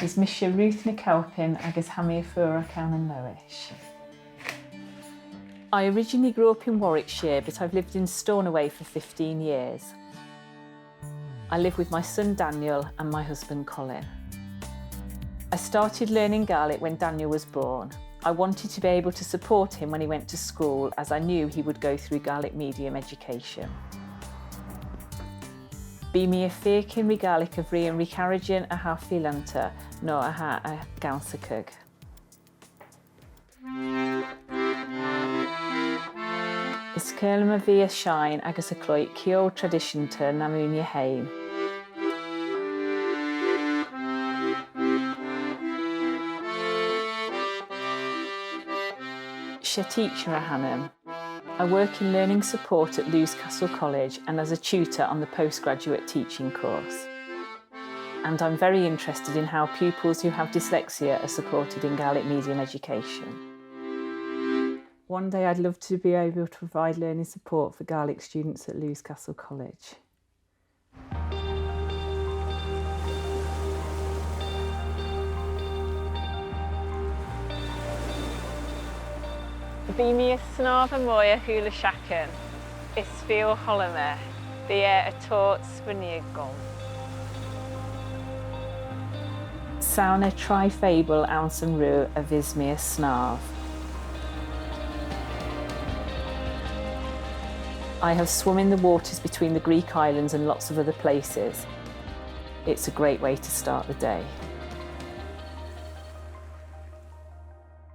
is Misha Ruth MacAlpine agus Hamir Fura Canan Loish. I originally grew up in Warwickshire, but I've lived in Stornoway for 15 years. I live with my son Daniel and my husband Colin. I started learning Gaelic when Daniel was born. I wanted to be able to support him when he went to school, as I knew he would go through Gaelic medium education. Bí mi a fécin ri Gaelic a bhrí an ri carriagin a ha filanta nó a ha a gaunsacug. Is cyrlum a bhí a shine agus a cloit cio traditionta na múnia hain. She teacher a Hannam. I work in learning support at Castle College and as a tutor on the postgraduate teaching course. And I'm very interested in how pupils who have dyslexia are supported in Gaelic medium education. One day I'd love to be able to provide learning support for Gaelic students at Castle College. Bí mi a snáb a mwy a húla siachan, is fío holame, bí a taught spaniagol. Sauna tri-fable ounce and rue a vis mi a snáb. I have swum in the waters between the Greek islands and lots of other places. It's a great way to start the day.